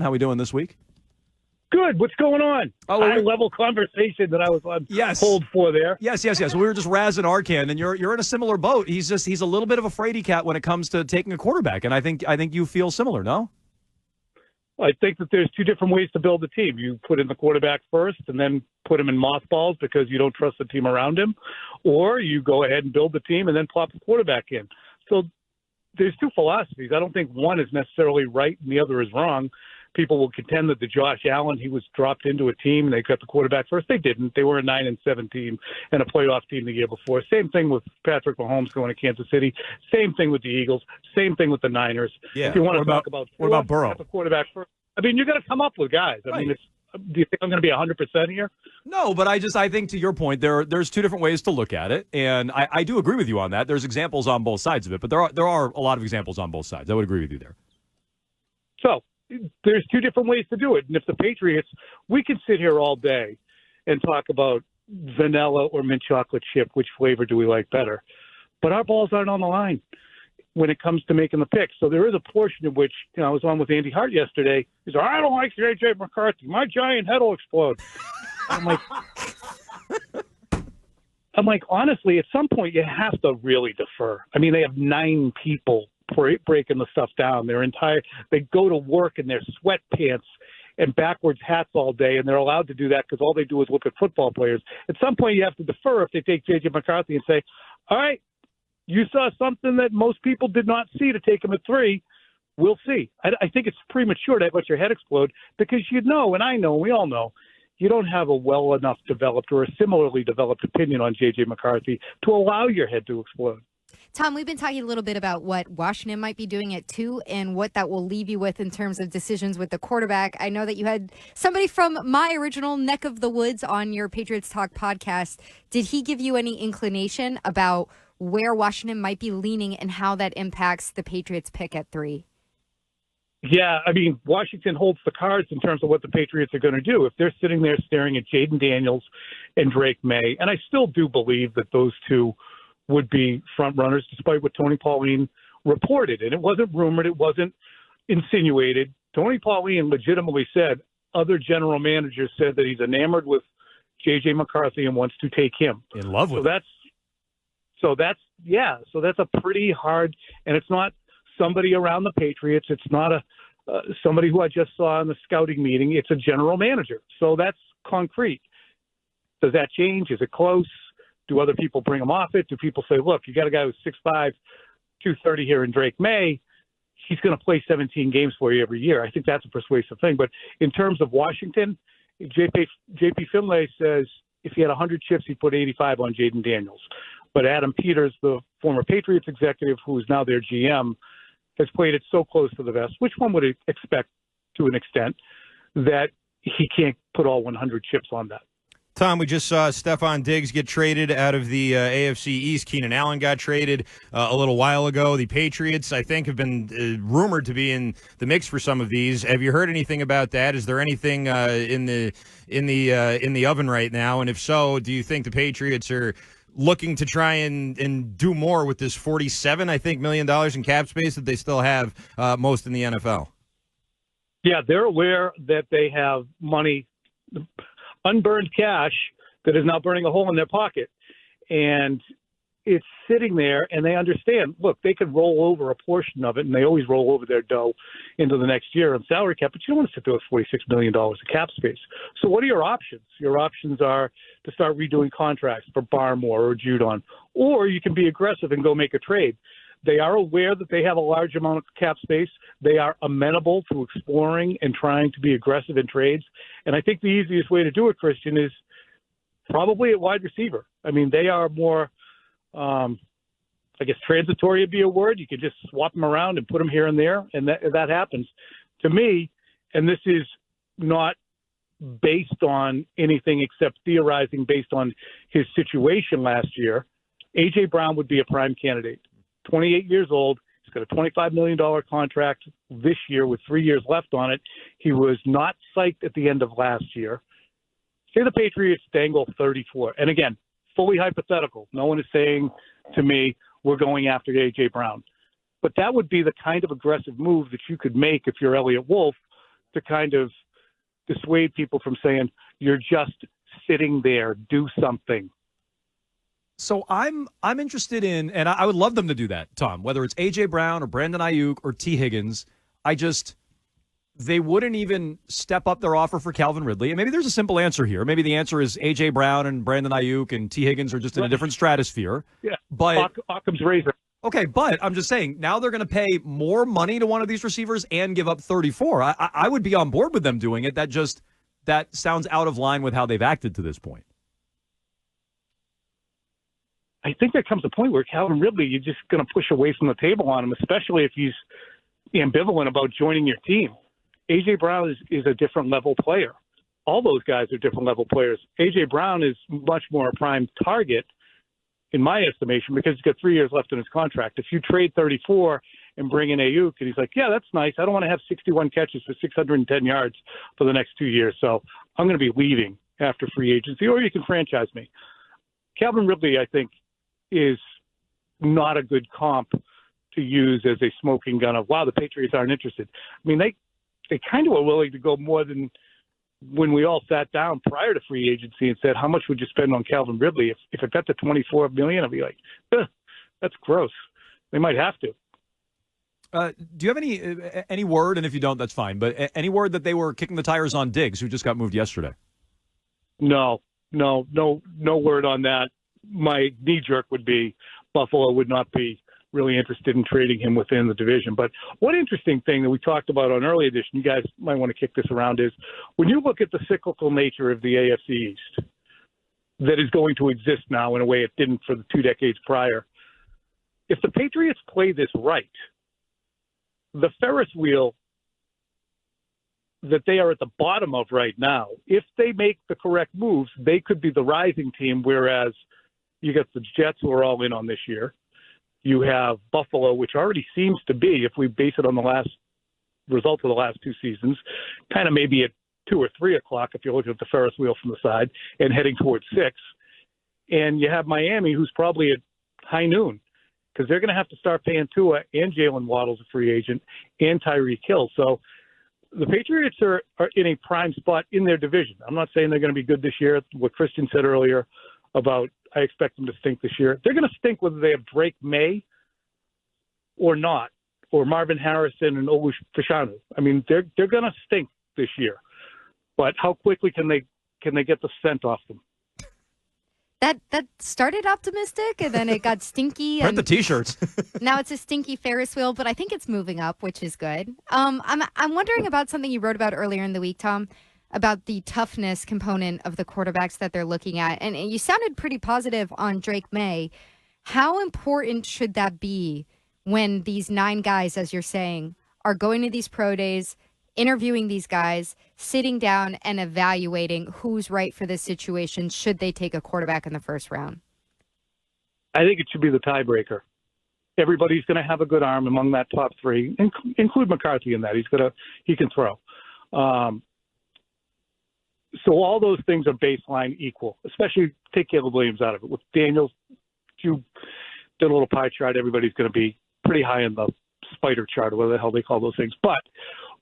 How we doing this week? Good. What's going on? High-level conversation that I was on hold for there. Yes. We were just razzing Arcan, and you're in a similar boat. He's a little bit of a fraidy cat when it comes to taking a quarterback, and I think you feel similar, no? I think that there's two different ways to build a team. You put in the quarterback first and then put him in mothballs because you don't trust the team around him, or you go ahead and build the team and then plop the quarterback in. So there's two philosophies. I don't think one is necessarily right and the other is wrong. People will contend that the Josh Allen, he was dropped into a team and they got the quarterback first. They didn't. They were a 9-7 team and a playoff team the year before. Same thing with Patrick Mahomes going to Kansas City. Same thing with the Eagles. Same thing with the Niners. Yeah. If you want to talk about what about Burrow? The quarterback first. I mean, you got to come up with guys. I mean, do you think I'm going to be 100% here? No, but I think to your point, there's two different ways to look at it, and I do agree with you on that. There's examples on both sides of it, but there are a lot of examples on both sides. I would agree with you there. So there's two different ways to do it. And if the Patriots, we can sit here all day and talk about vanilla or mint chocolate chip, which flavor do we like better? But our balls aren't on the line when it comes to making the picks. So there is a portion in which, I was on with Andy Hart yesterday. He's like, I don't like J.J. McCarthy. My giant head will explode. I'm like, honestly, at some point you have to really defer. I mean, they have 9 people breaking the stuff down. They go to work in their sweatpants and backwards hats all day, and they're allowed to do that because all they do is look at football players. At some point, you have to defer if they take J.J. McCarthy and say, all right, you saw something that most people did not see to take him at 3. We'll see. I think it's premature to let your head explode because and I know, and we all know, you don't have a well enough developed or a similarly developed opinion on J.J. McCarthy to allow your head to explode. Tom, we've been talking a little bit about what Washington might be doing at 2 and what that will leave you with in terms of decisions with the quarterback. I know that you had somebody from my original neck of the woods on your Patriots Talk podcast. Did he give you any inclination about where Washington might be leaning and how that impacts the Patriots pick at 3? Yeah, I mean, Washington holds the cards in terms of what the Patriots are going to do. If they're sitting there staring at Jaden Daniels and Drake Maye, and I still do believe that those two would be front runners, despite what Tony Pauline reported. And it wasn't rumored. It wasn't insinuated. Tony Pauline legitimately said other general managers said that he's enamored with J.J. McCarthy and wants to take him. In love with him. So that's a pretty hard, and it's not somebody around the Patriots. It's not somebody who I just saw in the scouting meeting. It's a general manager. So that's concrete. Does that change? Is it close? Do other people bring him off it? Do people say, look, you got a guy who's 6'5", 230 here in Drake Maye. He's going to play 17 games for you every year. I think that's a persuasive thing. But in terms of Washington, J.P. Finlay says if he had 100 chips, he'd put 85 on Jaden Daniels. But Adam Peters, the former Patriots executive, who is now their GM, has played it so close to the vest, which one would expect to an extent, that he can't put all 100 chips on that. Tom, we just saw Stephon Diggs get traded out of the AFC East. Keenan Allen got traded a little while ago. The Patriots, I think, have been rumored to be in the mix for some of these. Have you heard anything about that? Is there anything in the oven right now? And if so, do you think the Patriots are looking to try and do more with this $47 million in cap space that they still have most in the NFL? Yeah, they're aware that they have money, unburned cash, that is now burning a hole in their pocket. And it's sitting there, and they understand, look, they could roll over a portion of it, and they always roll over their dough into the next year on salary cap, but you don't want to sit there with $46 million of cap space. So what are your options? Your options are to start redoing contracts for Barmore or Judon, or you can be aggressive and go make a trade. They are aware that they have a large amount of cap space. They are amenable to exploring and trying to be aggressive in trades. And I think the easiest way to do it, Christian, is probably at wide receiver. I mean, they are more, I guess transitory would be a word. You could just swap them around and put them here and there, and that happens. To me, and this is not based on anything except theorizing based on his situation last year, A.J. Brown would be a prime candidate. 28 years old. He's got a $25 million contract this year with 3 years left on it. He was not psyched at the end of last year. Say the Patriots dangle 34. And again, fully hypothetical. No one is saying to me, we're going after A.J. Brown. But that would be the kind of aggressive move that you could make if you're Elliott Wolf to kind of dissuade people from saying, you're just sitting there, do something. So I'm interested in, and I would love them to do that, Tom, whether it's A.J. Brown or Brandon Ayuk or T. Higgins. They wouldn't even step up their offer for Calvin Ridley. And maybe there's a simple answer here. Maybe the answer is A.J. Brown and Brandon Ayuk and T. Higgins are just in a different stratosphere. Yeah, but Occam's razor. Okay, but I'm just saying, now they're going to pay more money to one of these receivers and give up 34. I would be on board with them doing it. That sounds out of line with how they've acted to this point. I think there comes a point where Calvin Ridley, you're just going to push away from the table on him, especially if he's ambivalent about joining your team. A.J. Brown is a different level player. All those guys are different level players. A.J. Brown is much more a prime target, in my estimation, because he's got 3 years left in his contract. If you trade 34 and bring in Ayuk, and he's like, yeah, that's nice. I don't want to have 61 catches for 610 yards for the next 2 years, so I'm going to be leaving after free agency, or you can franchise me. Calvin Ridley, I think, is not a good comp to use as a smoking gun of, wow, the Patriots aren't interested. I mean, they kind of were willing to go more than when we all sat down prior to free agency and said, how much would you spend on Calvin Ridley? If it got to $24 million, I'd be like, that's gross. They might have to. Do you have any word, and if you don't, that's fine, but any word that they were kicking the tires on Diggs, who just got moved yesterday? No word on that. My knee-jerk would be Buffalo would not be really interested in trading him within the division. But one interesting thing that we talked about on early edition, you guys might want to kick this around, is when you look at the cyclical nature of the AFC East that is going to exist now in a way it didn't for the 2 decades prior, if the Patriots play this right, the Ferris wheel that they are at the bottom of right now, if they make the correct moves, they could be the rising team, whereas you got the Jets, who are all in on this year. You have Buffalo, which already seems to be, if we base it on the last results of the last 2 seasons, kind of maybe at 2 or 3 o'clock if you're looking at the Ferris wheel from the side and heading towards 6. And you have Miami, who's probably at high noon, because they're going to have to start paying Tua and Jalen Waddle's a free agent and Tyreek Hill. So the Patriots are in a prime spot in their division. I'm not saying they're going to be good this year. What Christian said earlier about I expect them to stink this year. They're going to stink whether they have Drake Maye or not, or Marvin Harrison and Olu Fashanu. I mean, they're going to stink this year. But how quickly can they get the scent off them? That started optimistic, and then it got stinky. Print the T-shirts. Now it's a stinky Ferris wheel, but I think it's moving up, which is good. I'm wondering about something you wrote about earlier in the week, Tom, about the toughness component of the quarterbacks that they're looking at. And you sounded pretty positive on Drake Maye. How important should that be when these 9 guys, as you're saying, are going to these pro days, interviewing these guys, sitting down and evaluating who's right for this situation? Should they take a quarterback in the first round? I think it should be the tiebreaker. Everybody's going to have a good arm among that top 3, include McCarthy in that. He can throw. So all those things are baseline equal, especially take Caleb Williams out of it. With Daniels, you did a little pie chart, everybody's going to be pretty high in the spider chart, or whatever the hell they call those things. But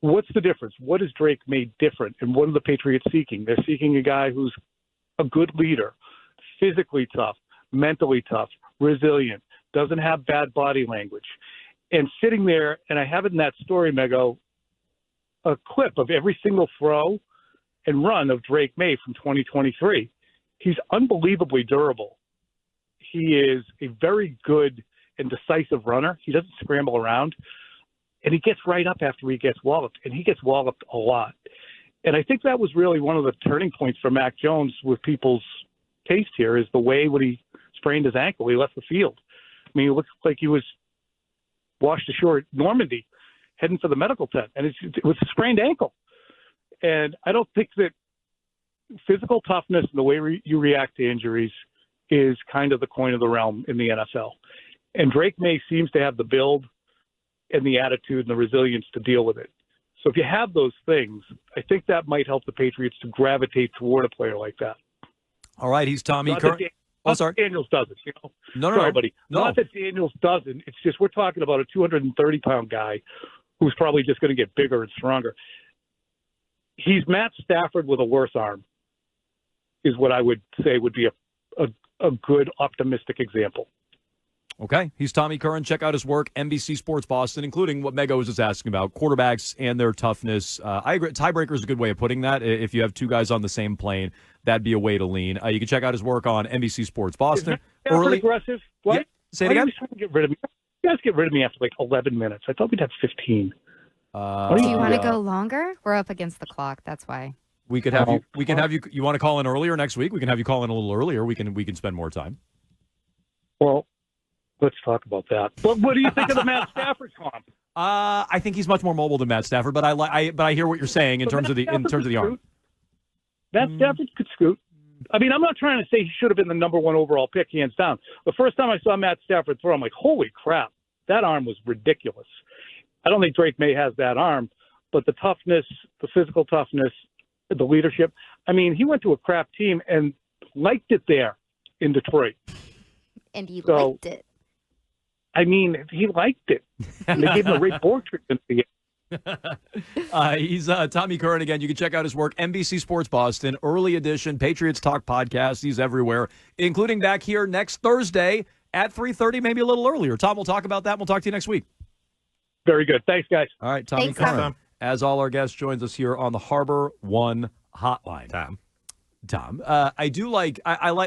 what's the difference? What is Drake made different, and what are the Patriots seeking? They're seeking a guy who's a good leader, physically tough, mentally tough, resilient, doesn't have bad body language. And sitting there, and I have it in that story, Mego, a clip of every single throw and run of Drake Maye from 2023. He's unbelievably durable. He is a very good and decisive runner. He doesn't scramble around, and he gets right up after he gets walloped, and he gets walloped a lot. And I think that was really one of the turning points for Mac Jones with people's taste here, is the way when he sprained his ankle, he left the field. I mean, it looks like he was washed ashore at Normandy heading for the medical tent, and it was a sprained ankle. And I don't think that physical toughness and the way you react to injuries is kind of the coin of the realm in the NFL. And Drake Maye seems to have the build and the attitude and the resilience to deal with it. So if you have those things, I think that might help the Patriots to gravitate toward a player like that. All right, he's Tom E Curran. Oh, sorry. Daniels doesn't, you know. No, sorry, buddy. No. Not that Daniels doesn't. It's just we're talking about a 230-pound guy who's probably just going to get bigger and stronger. he's Matt Stafford with a worse arm, is what I would say would be a good optimistic example. Okay. He's Tommy Curran. Check out his work, NBC Sports Boston, including what Mego was just asking about, quarterbacks and their toughness. I agree. Tiebreaker is a good way of putting that. If you have two guys on the same plane, that'd be a way to lean. You can check out his work on NBC Sports Boston. Early aggressive. What? Yeah. Say it again. Why do you get rid of me? You guys get rid of me after like 11 minutes. I thought we'd have 15. Do you want to go longer? We're up against the clock. That's why. We could have you. We can have you. You want to call in earlier next week? We can have you call in a little earlier. We can spend more time. Well, let's talk about that. But what do you think of the Matt Stafford comp? I think he's much more mobile than Matt Stafford, but I hear what you're saying in terms of the arm. Matt Stafford could scoot. I mean, I'm not trying to say he should have been the number one overall pick, hands down. The first time I saw Matt Stafford throw, I'm like, holy crap, that arm was ridiculous. I don't think Drake Maye has that arm, but the toughness, the physical toughness, the leadership. I mean, he went to a crap team and liked it there in Detroit. And he liked it. I mean, he liked it. And they gave him a Ray Borg treatment. He's Tommy Curran again. You can check out his work, NBC Sports Boston, early edition, Patriots Talk podcast. He's everywhere, including back here next Thursday at 3:30, maybe a little earlier. Tom, we'll talk about that. We'll talk to you next week. Very good. Thanks, guys. All right, Tommy Curran. As all our guests joins us here on the Harbor One Hotline. Tom, I do like. I like.